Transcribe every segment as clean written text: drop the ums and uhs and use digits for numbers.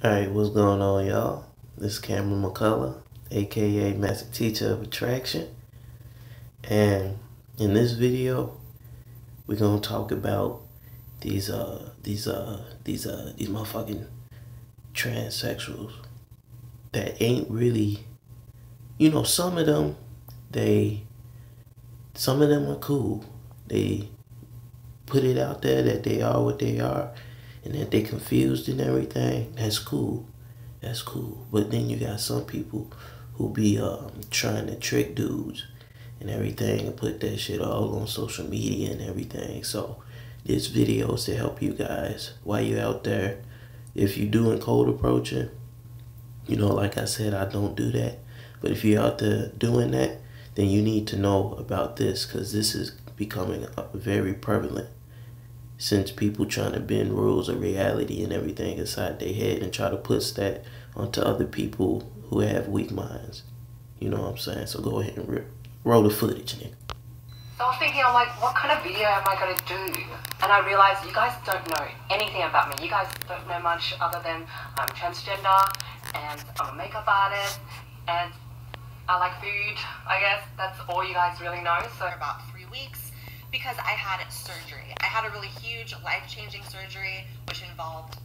Alright, what's going on, y'all? This is Cameron McCullough, aka Master Teacher of Attraction. And in this video, we're gonna talk about these motherfucking transsexuals that ain't really, some of them, some of them are cool. They put it out there that they are what they are and that they confused and everything. That's cool. That's cool. But then you got some people who be trying to trick dudes and everything and put that shit all on social media and everything. So this video is to help you guys while you're out there. If you're doing cold approaching, like I said, I don't do that. But if you're out there doing that, then you need to know about this, because this is becoming very prevalent since people trying to bend rules of reality and everything inside their head and try to push that onto other people who have weak minds. You know what I'm saying? So go ahead and roll the footage, nigga. So I was thinking, I'm like, what kind of video am I going to do? And I realized you guys don't know anything about me. You guys don't know much other than I'm transgender and I'm a makeup artist and I like food, I guess. That's all you guys really know. So about 3 weeks because I had surgery. I had a really huge life-changing surgery which involved...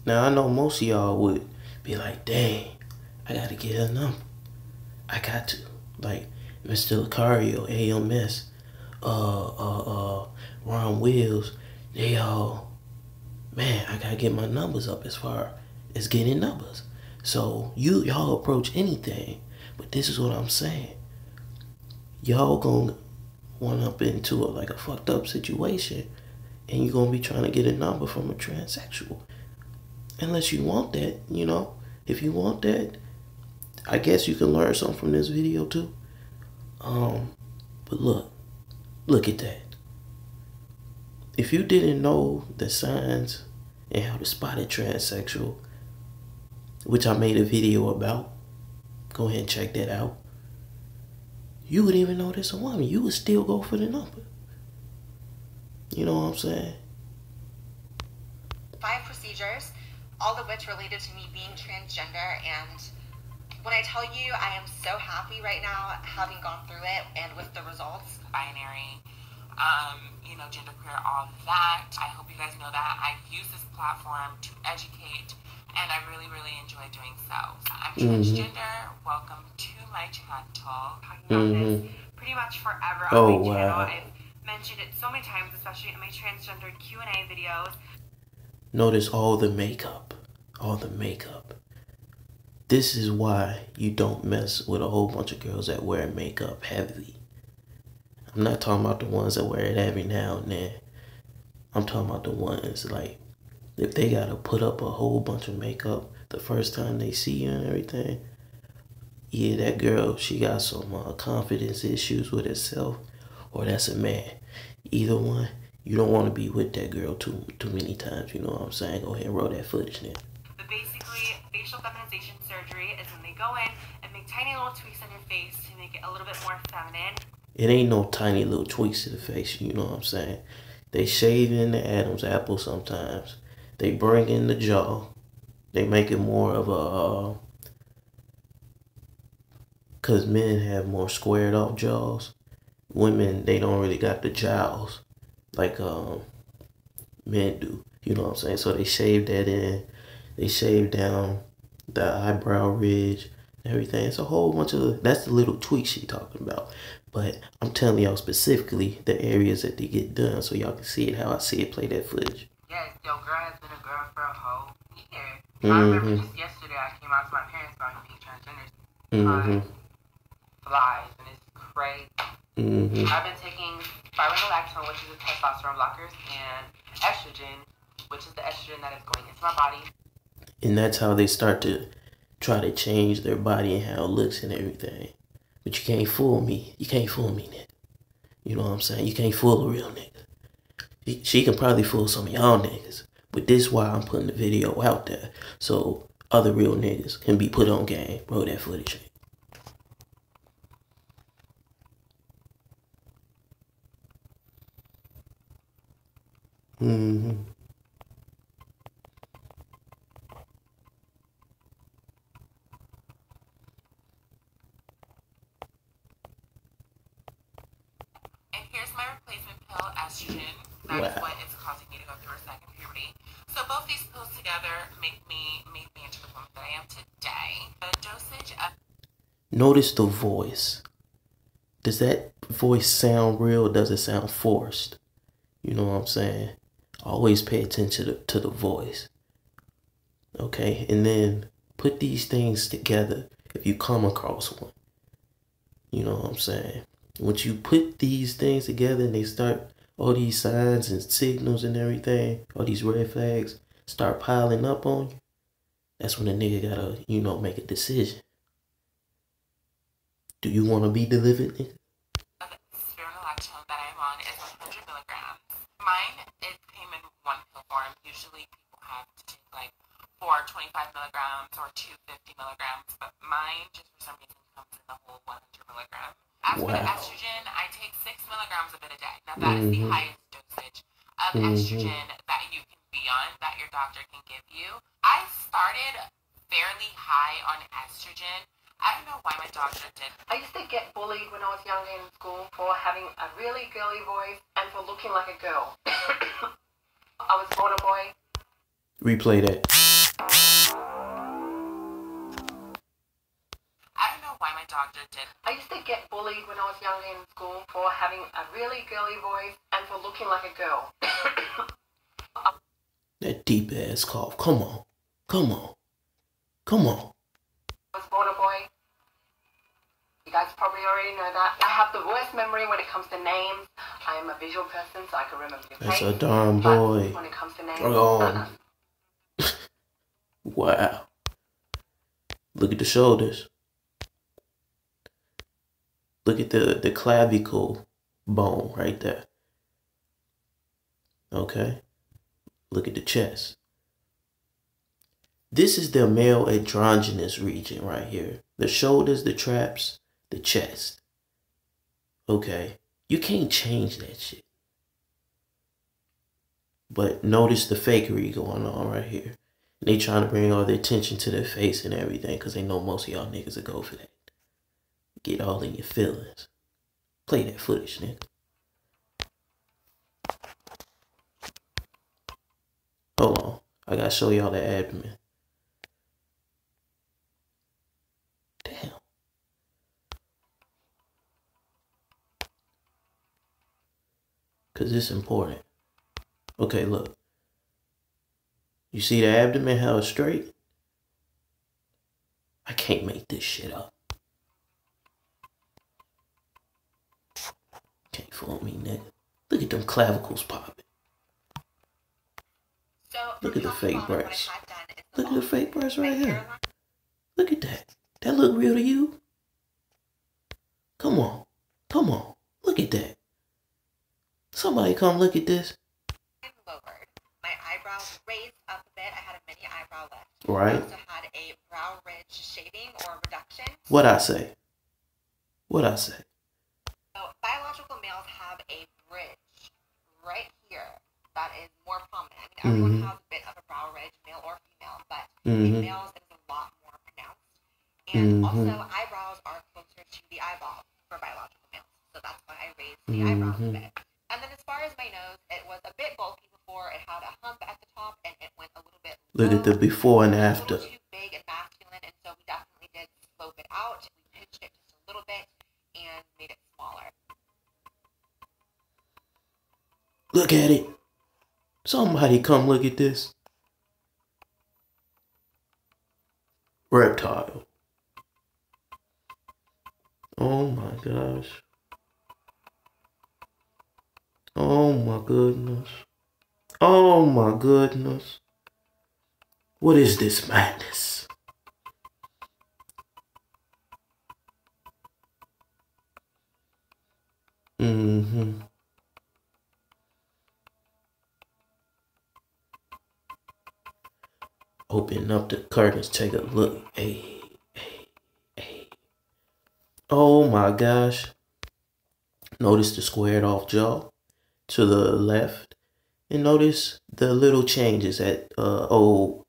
Now I know most of y'all would be like, dang, I gotta get her number. I got to. Like, Mr. Lucario, AMS, Ron Wills, they all, man, I gotta get my numbers up as far as getting numbers. So y'all approach anything, but this is what I'm saying. Y'all gonna run up into like a fucked up situation and you're gonna be trying to get a number from a transsexual. Unless you want that, if you want that, I guess you can learn something from this video too. But look at that. If you didn't know the signs and how to spot a transsexual, which I made a video about, go ahead and check that out. You wouldn't even know this a woman. You would still go for the number. You know what I'm saying? 5 procedures, all of which related to me being transgender, and when I tell you I am so happy right now having gone through it and with the results. Binary, genderqueer, all that. I hope you guys know that. I use this platform to educate, and I really, really enjoy doing so. I'm transgender. Welcome to my channel. Talking about this pretty much forever on my channel. I've mentioned it so many times, especially in my transgender Q&A videos. Notice all the makeup. All the makeup. This is why you don't mess with a whole bunch of girls that wear makeup heavily. I'm not talking about the ones that wear it every now and then. I'm talking about the ones, like, if they gotta put up a whole bunch of makeup the first time they see you and everything, yeah, that girl, she got some confidence issues with herself, or that's a man. Either one, you don't want to be with that girl too many times, you know what I'm saying? Go ahead and roll that footage now. But basically, facial feminization surgery is when they go in and make tiny little tweaks on your face to make it a little bit more feminine. It ain't no tiny little tweaks to the face, you know what I'm saying? They shave in the Adam's apple sometimes. They bring in the jaw. They make it more of a, cause men have more squared off jaws. Women, they don't really got the jowls like men do, you know what I'm saying? So they shave that in. They shave down the eyebrow ridge, everything. It's a whole bunch of, that's the little tweaks she talking about. But I'm telling y'all specifically the areas that they get done so y'all can see it how I see it. Play that footage. Yes, your girl has been a girl for a whole year. I remember just yesterday I came out to my parents about him being transgender. Flies, and it's crazy. I've been taking spironolactone, which is a testosterone blockers, and estrogen, which is the estrogen that is going into my body. And that's how they start to try to change their body and how it looks and everything. But you can't fool me. You can't fool me, nigga. You know what I'm saying? You can't fool a real nigga. She can probably fool some of y'all niggas. But this is why I'm putting the video out there. So other real niggas can be put on game. Roll that footage. estrogen. That is what is causing me to go through a second puberty. So both these pills together made me into the woman that I am today. The dosage of... Notice the voice. Does that voice sound real or does it sound forced? You know what I'm saying? Always pay attention to the voice. Okay, and then put these things together if you come across one. You know what I'm saying? Once you put these things together and they start, all these signs and signals and everything, all these red flags start piling up on you, that's when a nigga gotta, you know, make a decision. Do you want to be delivered? Spironolactone that I'm on is 100 milligrams. Mine, it came in one pill form. Usually people have to take like 4 25 milligrams or 2 50 milligrams, but mine just for some reason comes in the whole 100 milligrams. As for the estrogen, I take 6 milligrams of it a day. Now that is the highest dosage of estrogen that you can be on, that your doctor can give you. I started fairly high on estrogen. I don't know why my doctor did. I used to get bullied when I was younger in school for having a really girly voice and for looking like a girl. I was born a boy. Replay that. I don't know why my doctor did. I used to get bullied when I was younger in school for having a really girly voice and for looking like a girl. That deep ass cough. Come on. Come on. Come on. I was born a boy. You guys probably already know that. I have the worst memory when it comes to names. I am a visual person, so I can remember your face. That's a darn boy. When it comes to names, Wow. Look at the shoulders. Look at the clavicle bone right there. Okay. Look at the chest. This is the male androgynous region right here. The shoulders, the traps, the chest. Okay. You can't change that shit. But notice the fakery going on right here. They trying to bring all the attention to their face and everything because they know most of y'all niggas will go for that. Get all in your feelings. Play that footage, nigga. Hold on. I gotta show y'all the abdomen. Damn. Because it's important. Okay, look. You see the abdomen, how it's straight? I can't make this shit up. Can't fool me, nigga. Look at them clavicles popping. Look at the fake breasts. Look at the fake breasts right here. Look at that. That look real to you? Come on. Come on. Look at that. Somebody come look at this. Lowered. My eyebrows raised up a bit. I had a mini eyebrow lift. Right. I also had a brow ridge shaving or reduction. What I say? What I say? So biological males have a bridge right here that is more prominent. I mean, everyone has a bit of a brow ridge, male or female, but in males it is a lot more pronounced. And also eyebrows are closer to the eyeball for biological males. So that's why I raised the eyebrows a bit. And then as far as my nose, it was a bit bulky before. It had a hump at the top and it went a little bit low. Look at the before and It was after. a little too big and masculine, and so we definitely did slope it out. We pinched it just a little bit and made it smaller. Look at it. Somebody come look at this. Reptile. Oh my gosh. Oh my goodness. Oh my goodness. What is this madness? Open up the curtains, take a look. Hey, hey, hey. Oh my gosh. Notice the squared off jaw to the left. And notice the little changes that old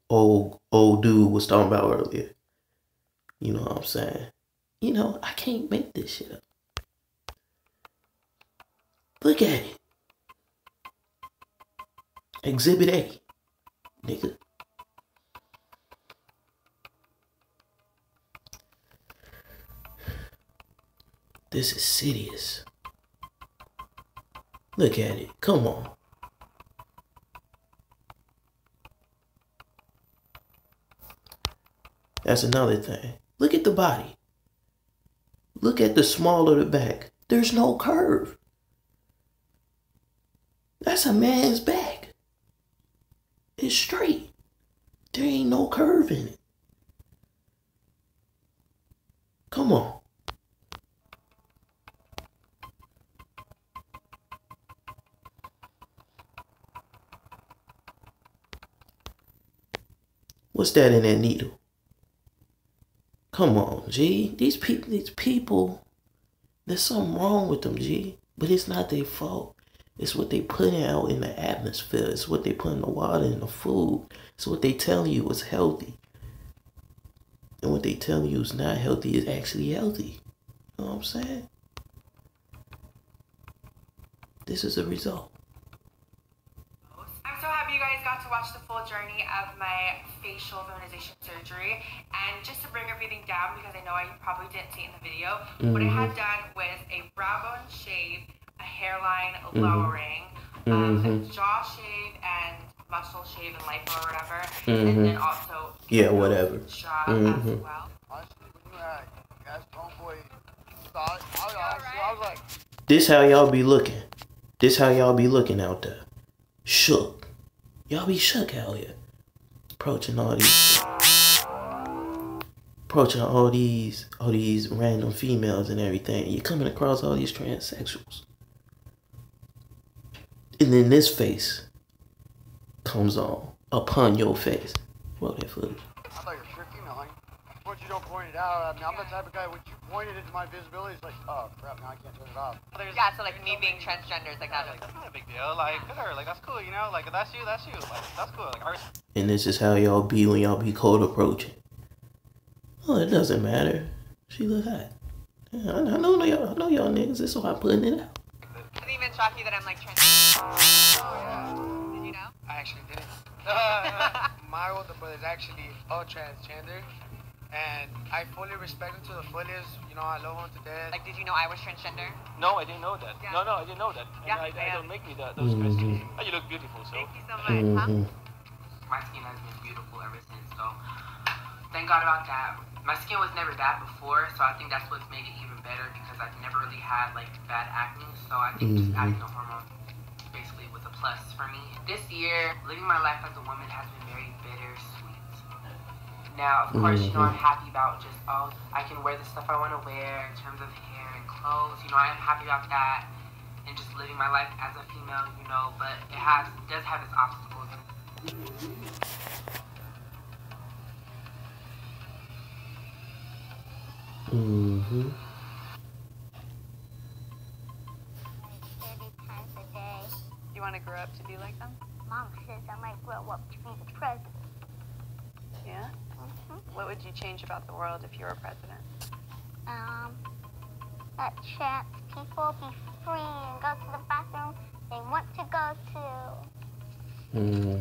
dude was talking about earlier. You know what I'm saying? You know, I can't make this shit up. Look at it. Exhibit A, nigga. This is serious. Look at it. Come on. That's another thing. Look at the body. Look at the small of the back. There's no curve. That's a man's back. It's straight. There ain't no curve in it. Come on. What's that in that needle? Come on, G. These people, there's something wrong with them, G. But it's not their fault. It's what they putting out in the atmosphere. It's what they put in the water and the food. It's what they telling you is healthy. And what they telling you is not healthy is actually healthy. You know what I'm saying? This is a result. I'm so happy you guys got to watch the full journey of my facial feminization surgery. And just to bring everything down, because I know I probably didn't see it in the video, what I had done was a brow bone shave, a hairline lowering, a jaw shave, and muscle shave and lipo or whatever, and then also whatever. Jaw as well. This how y'all be looking. This how y'all be looking out there. Shook. Y'all be shook out here. Approaching all these random females and everything. You're coming across all these transsexuals. And then this face comes on upon your face. Roll that footage. I thought you were tricking, honey. Once you don't point it out, I mean, I'm the type of guy, when you pointed it to my visibility, it's like, oh crap, now I can't turn it off. Yeah, so like me being transgender is like that. Like, that's not a big deal. Like, good her. Like, that's cool, you know? Like, if that's you, that's you. Like, that's cool. Like, and this is how y'all be when y'all be cold approaching. Oh, it doesn't matter. She look hot. Yeah, I know y'all niggas. This is why I'm putting it out. Does it even shock you that I'm like transgender? oh yeah. Did you know? I actually didn't. My older brother is actually a transgender, and I fully respect him to the fullest. You know, I love him to death. Like, did you know I was transgender? No, I didn't know that. Yeah. No, I didn't know that. Yeah, I don't make me those Mm-hmm. questions. Oh, you look beautiful, so. Thank you so much. Huh? My skin has been beautiful ever since, so thank God about that. My skin was never bad before, so I think that's what's made it even better, because I've never really had like bad acne, so I think just adding the hormone basically was a plus for me. This year, living my life as a woman has been very bittersweet. Now, of course, you know, I'm happy about just, I can wear the stuff I want to wear in terms of hair and clothes. You know, I am happy about that, and just living my life as a female, you know, but it does have its obstacles. Mm-hmm. Times a day. You want to grow up to be like them? Mom says I might grow up to be the president. Yeah? What would you change about the world if you were president? That chance people be free and go to the bathroom they want to go to.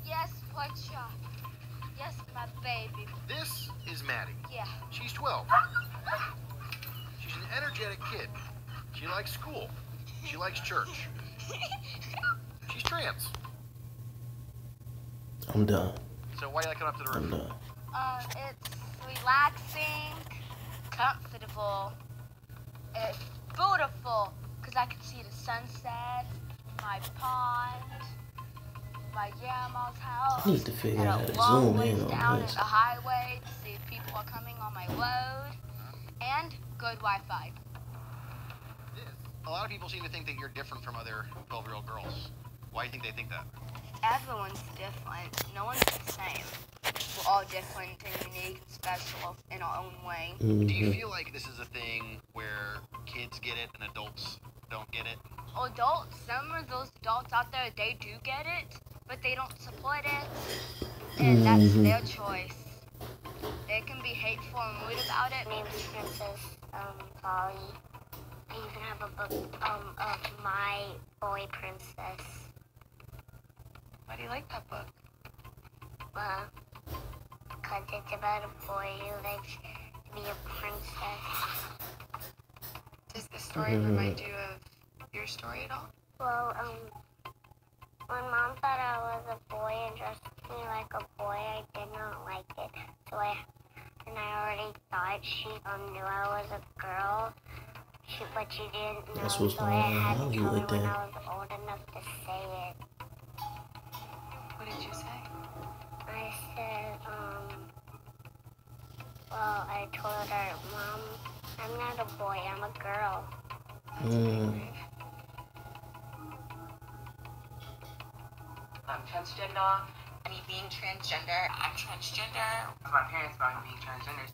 Yes, White Shot. Yes, my baby. This is Maddie. Yeah. She's 12. She's an energetic kid. She likes school. She likes church. She's trans. I'm done. So why do you like coming up to the I'm roof? done. It's relaxing, comfortable, it's beautiful, because I can see the sunset, my pond, my grandma's house. I need to figure and out a how to long zoom ways in on down this. the highway to see if people are coming on my road, and good Wi-Fi. A lot of people seem to think that you're different from other 12-year-old girls. Why do you think they think that? Everyone's different. No one's the same. We're all different and unique and special in our own way. Do you feel like this is a thing where kids get it and adults don't get it? Adults, some of those adults out there, they do get it, but they don't support it. And that's their choice. They can be hateful and rude about it. My name is Princess Polly. I even have a book of my boy princess. Why do you like that book? Well, because it's about a boy who likes to be a princess. Does the story remind you of your story at all? Well, when Mom thought I was a boy and dressed me like a boy, I did not like it. So I already thought she knew I was a girl, but she didn't know. That's what's so going I on in had to tell her Hollywood when then. I was old enough to say it. What did you say? I said, well, I told her, Mom, I'm not a boy, I'm a girl. I'm transgender. Me being transgender. I'm transgender. My parents about me being transgender.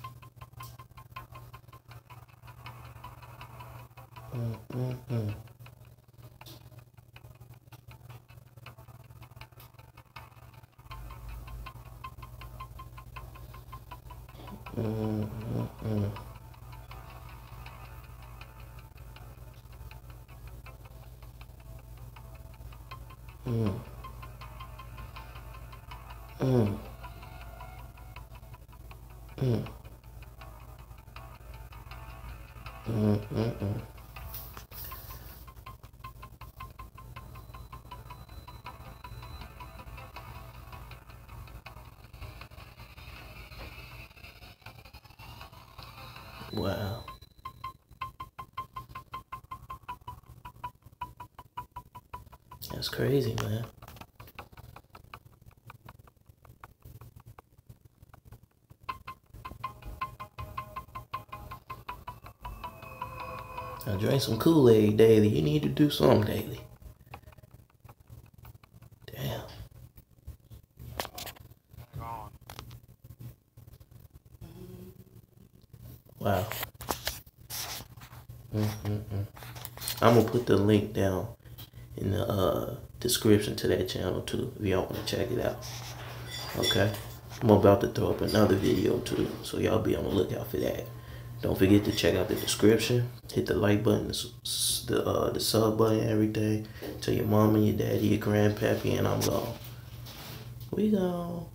Wow. That's crazy, man. I drink some Kool-Aid daily. You need to do something daily. Damn. Wow. I'm gonna put the link down in the description to that channel too, if y'all want to check it out. Okay. I'm about to throw up another video too, so y'all be on the lookout for that. Don't forget to check out the description. Hit the like button, the sub button, everything. Tell your mom and your daddy, your grandpappy, and I'm gone. We gone.